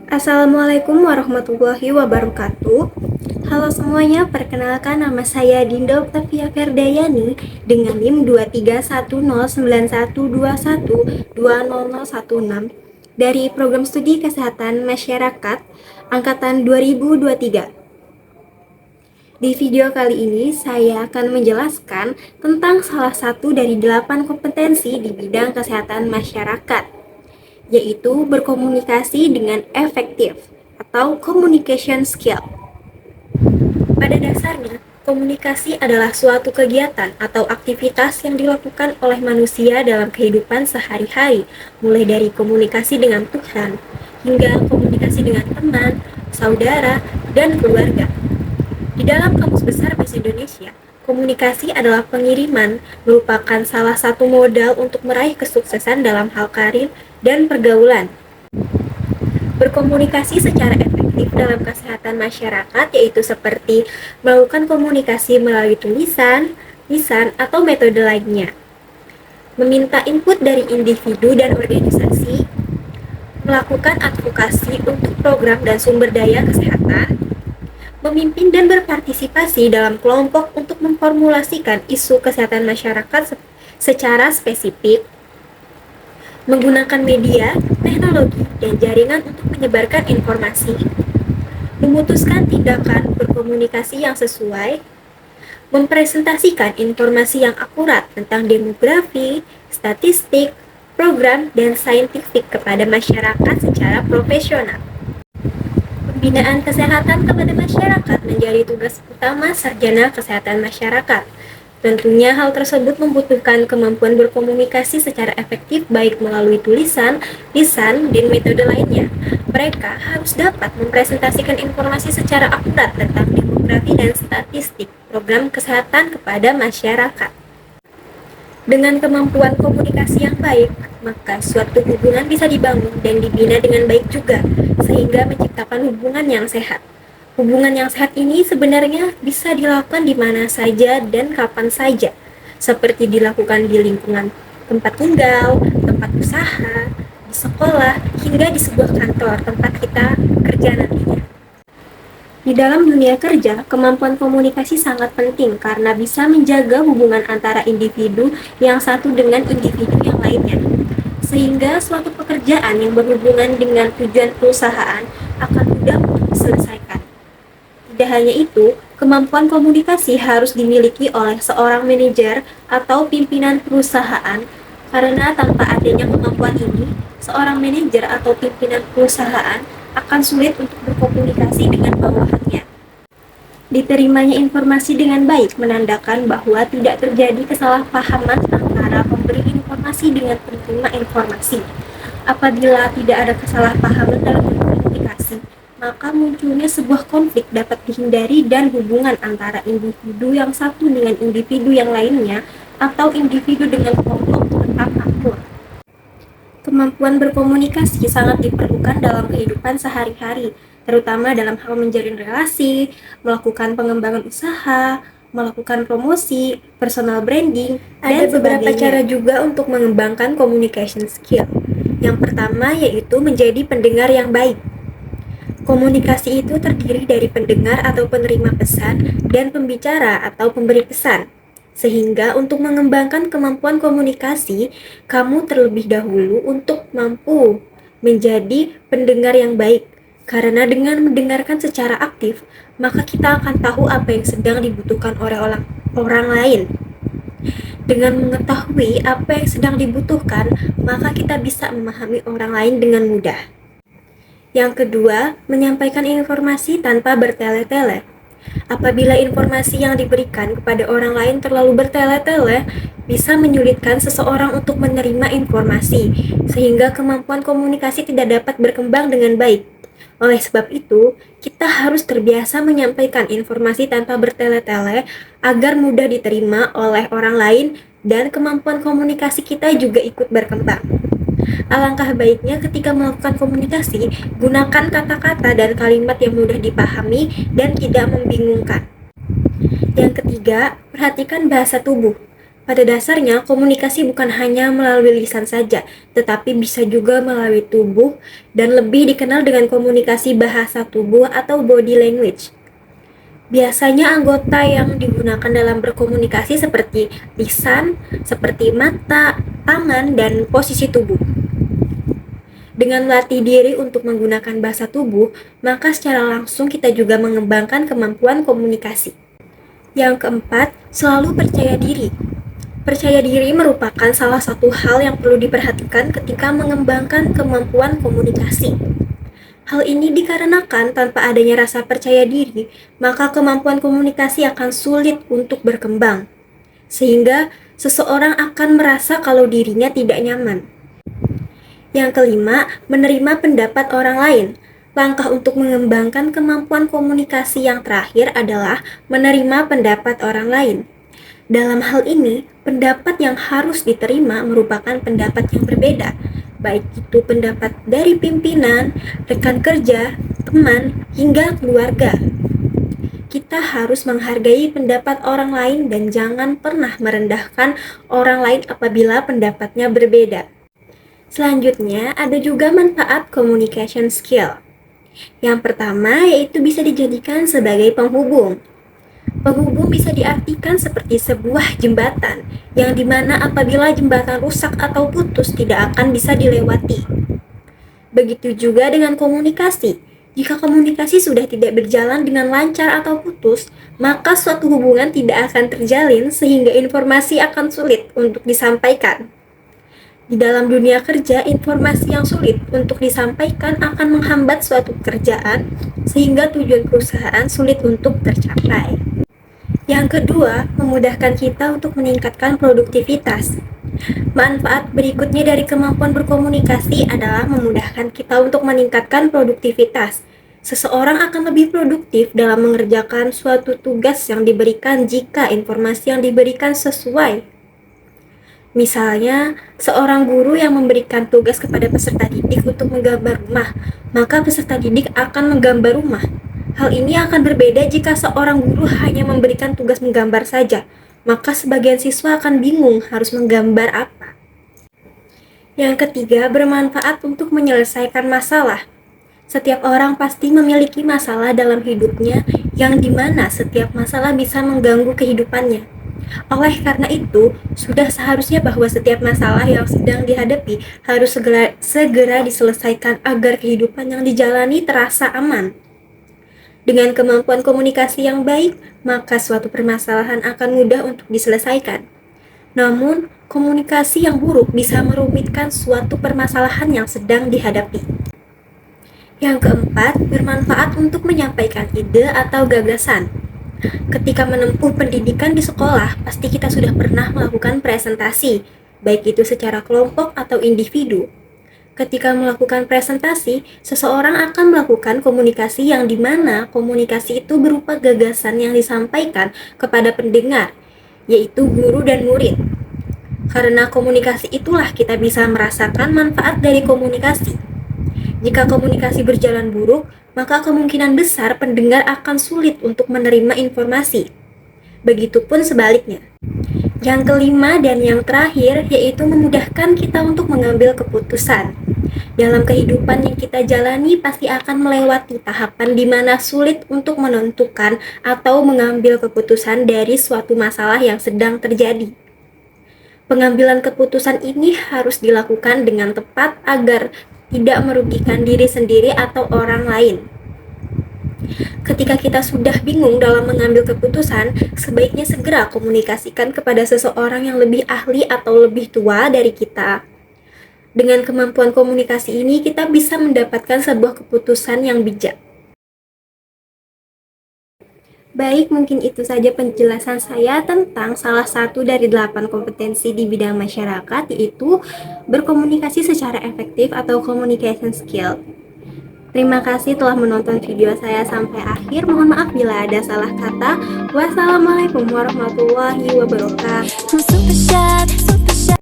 Assalamualaikum warahmatullahi wabarakatuh. Halo semuanya, perkenalkan nama saya Dinda Octavia Ferdayani dengan NIM 2310912120016 dari Program Studi Kesehatan Masyarakat Angkatan 2023. Di video kali ini saya akan menjelaskan tentang salah satu dari 8 kompetensi di bidang kesehatan masyarakat, yaitu berkomunikasi dengan efektif atau communication skill. Pada dasarnya, komunikasi adalah suatu kegiatan atau aktivitas yang dilakukan oleh manusia dalam kehidupan sehari-hari, mulai dari komunikasi dengan Tuhan hingga komunikasi dengan teman, saudara, dan keluarga. Di dalam Kamus Besar Bahasa Indonesia, komunikasi adalah pengiriman, merupakan salah satu modal untuk meraih kesuksesan dalam hal karir dan pergaulan. Berkomunikasi secara efektif dalam kesehatan masyarakat yaitu seperti melakukan komunikasi melalui tulisan, lisan, atau metode lainnya. Meminta input dari individu dan organisasi, melakukan advokasi untuk program dan sumber daya kesehatan, memimpin dan berpartisipasi dalam kelompok untuk memformulasikan isu kesehatan masyarakat secara spesifik, menggunakan media, teknologi, dan jaringan untuk menyebarkan informasi, memutuskan tindakan berkomunikasi yang sesuai, mempresentasikan informasi yang akurat tentang demografi, statistik, program, dan saintifik kepada masyarakat secara profesional. Pembinaan kesehatan kepada masyarakat menjadi tugas utama sarjana kesehatan masyarakat. Tentunya hal tersebut membutuhkan kemampuan berkomunikasi secara efektif baik melalui tulisan, lisan, dan metode lainnya. Mereka harus dapat mempresentasikan informasi secara akurat tentang demografi dan statistik program kesehatan kepada masyarakat. Dengan kemampuan komunikasi yang baik, maka suatu hubungan bisa dibangun dan dibina dengan baik juga, sehingga menciptakan hubungan yang sehat. Hubungan yang sehat ini sebenarnya bisa dilakukan di mana saja dan kapan saja, seperti dilakukan di lingkungan tempat tinggal, tempat usaha, di sekolah, hingga di sebuah kantor tempat kita kerja nantinya. Di dalam dunia kerja, kemampuan komunikasi sangat penting karena bisa menjaga hubungan antara individu yang satu dengan individu yang lainnya, sehingga suatu pekerjaan yang berhubungan dengan tujuan perusahaan akan mudah untuk diselesaikan. Tidak hanya itu, kemampuan komunikasi harus dimiliki oleh seorang manajer atau pimpinan perusahaan, karena tanpa adanya kemampuan ini, seorang manajer atau pimpinan perusahaan akan sulit untuk berkomunikasi dengan bawahannya. Diterimanya informasi dengan baik menandakan bahwa tidak terjadi kesalahpahaman antara pemberi informasi dengan penerima informasi. Apabila tidak ada kesalahpahaman dalam berkomunikasi, maka munculnya sebuah konflik dapat dihindari dan hubungan antara individu yang satu dengan individu yang lainnya atau individu dengan kelompok tetap akur. Kemampuan berkomunikasi sangat diperlukan dalam kehidupan sehari-hari, terutama dalam hal menjalin relasi, melakukan pengembangan usaha, melakukan promosi, personal branding, dan beberapa cara juga untuk mengembangkan communication skill. Yang pertama yaitu menjadi pendengar yang baik. Komunikasi itu terdiri dari pendengar atau penerima pesan dan pembicara atau pemberi pesan. Sehingga untuk mengembangkan kemampuan komunikasi, kamu terlebih dahulu untuk mampu menjadi pendengar yang baik. Karena dengan mendengarkan secara aktif, maka kita akan tahu apa yang sedang dibutuhkan oleh orang lain. Dengan mengetahui apa yang sedang dibutuhkan, maka kita bisa memahami orang lain dengan mudah. Yang kedua, menyampaikan informasi tanpa bertele-tele. Apabila informasi yang diberikan kepada orang lain terlalu bertele-tele, bisa menyulitkan seseorang untuk menerima informasi, sehingga kemampuan komunikasi tidak dapat berkembang dengan baik. Oleh sebab itu, kita harus terbiasa menyampaikan informasi tanpa bertele-tele agar mudah diterima oleh orang lain dan kemampuan komunikasi kita juga ikut berkembang. Alangkah baiknya ketika melakukan komunikasi, gunakan kata-kata dan kalimat yang mudah dipahami dan tidak membingungkan. Yang ketiga, perhatikan bahasa tubuh. Pada dasarnya, komunikasi bukan hanya melalui lisan saja, tetapi bisa juga melalui tubuh dan lebih dikenal dengan komunikasi bahasa tubuh atau body language. Biasanya anggota yang digunakan dalam berkomunikasi seperti lisan, seperti mata, tangan, dan posisi tubuh. Dengan melatih diri untuk menggunakan bahasa tubuh, maka secara langsung kita juga mengembangkan kemampuan komunikasi. Yang keempat, selalu percaya diri. Percaya diri merupakan salah satu hal yang perlu diperhatikan ketika mengembangkan kemampuan komunikasi. Hal ini dikarenakan tanpa adanya rasa percaya diri, maka kemampuan komunikasi akan sulit untuk berkembang. Sehingga seseorang akan merasa kalau dirinya tidak nyaman. Yang kelima, menerima pendapat orang lain. Langkah untuk mengembangkan kemampuan komunikasi yang terakhir adalah menerima pendapat orang lain. Dalam hal ini, pendapat yang harus diterima merupakan pendapat yang berbeda, baik itu pendapat dari pimpinan, rekan kerja, teman, hingga keluarga. Kita harus menghargai pendapat orang lain dan jangan pernah merendahkan orang lain apabila pendapatnya berbeda. Selanjutnya, ada juga manfaat communication skill. Yang pertama yaitu bisa dijadikan sebagai penghubung. Penghubung bisa diartikan seperti sebuah jembatan, yang dimana apabila jembatan rusak atau putus tidak akan bisa dilewati. Begitu juga dengan komunikasi. Jika komunikasi sudah tidak berjalan dengan lancar atau putus, maka suatu hubungan tidak akan terjalin sehingga informasi akan sulit untuk disampaikan. Di dalam dunia kerja, informasi yang sulit untuk disampaikan akan menghambat suatu pekerjaan sehingga tujuan perusahaan sulit untuk tercapai. Yang kedua, memudahkan kita untuk meningkatkan produktivitas. Manfaat berikutnya dari kemampuan berkomunikasi adalah memudahkan kita untuk meningkatkan produktivitas. Seseorang akan lebih produktif dalam mengerjakan suatu tugas yang diberikan jika informasi yang diberikan sesuai. Misalnya, seorang guru yang memberikan tugas kepada peserta didik untuk menggambar rumah, maka peserta didik akan menggambar rumah. Hal ini akan berbeda jika seorang guru hanya memberikan tugas menggambar saja, maka sebagian siswa akan bingung harus menggambar apa. Yang ketiga, bermanfaat untuk menyelesaikan masalah. Setiap orang pasti memiliki masalah dalam hidupnya, yang dimana setiap masalah bisa mengganggu kehidupannya. Oleh karena itu, sudah seharusnya bahwa setiap masalah yang sedang dihadapi harus segera diselesaikan agar kehidupan yang dijalani terasa aman. Dengan kemampuan komunikasi yang baik, maka suatu permasalahan akan mudah untuk diselesaikan. Namun, komunikasi yang buruk bisa merumitkan suatu permasalahan yang sedang dihadapi. Yang keempat, bermanfaat untuk menyampaikan ide atau gagasan. Ketika menempuh pendidikan di sekolah, pasti kita sudah pernah melakukan presentasi, baik itu secara kelompok atau individu. Ketika melakukan presentasi, seseorang akan melakukan komunikasi yang dimana komunikasi itu berupa gagasan yang disampaikan kepada pendengar, yaitu guru dan murid. Karena komunikasi itulah kita bisa merasakan manfaat dari komunikasi. Jika komunikasi berjalan buruk, maka kemungkinan besar pendengar akan sulit untuk menerima informasi. Begitupun sebaliknya. Yang kelima dan yang terakhir yaitu memudahkan kita untuk mengambil keputusan. Dalam kehidupan yang kita jalani pasti akan melewati tahapan di mana sulit untuk menentukan atau mengambil keputusan dari suatu masalah yang sedang terjadi. Pengambilan keputusan ini harus dilakukan dengan tepat agar tidak merugikan diri sendiri atau orang lain. Ketika kita sudah bingung dalam mengambil keputusan, sebaiknya segera komunikasikan kepada seseorang yang lebih ahli atau lebih tua dari kita. Dengan kemampuan komunikasi ini, kita bisa mendapatkan sebuah keputusan yang bijak. Baik, mungkin itu saja penjelasan saya tentang salah satu dari 8 kompetensi di bidang masyarakat, yaitu berkomunikasi secara efektif atau communication skill. Terima kasih telah menonton video saya sampai akhir. Mohon maaf bila ada salah kata. Wassalamualaikum warahmatullahi wabarakatuh.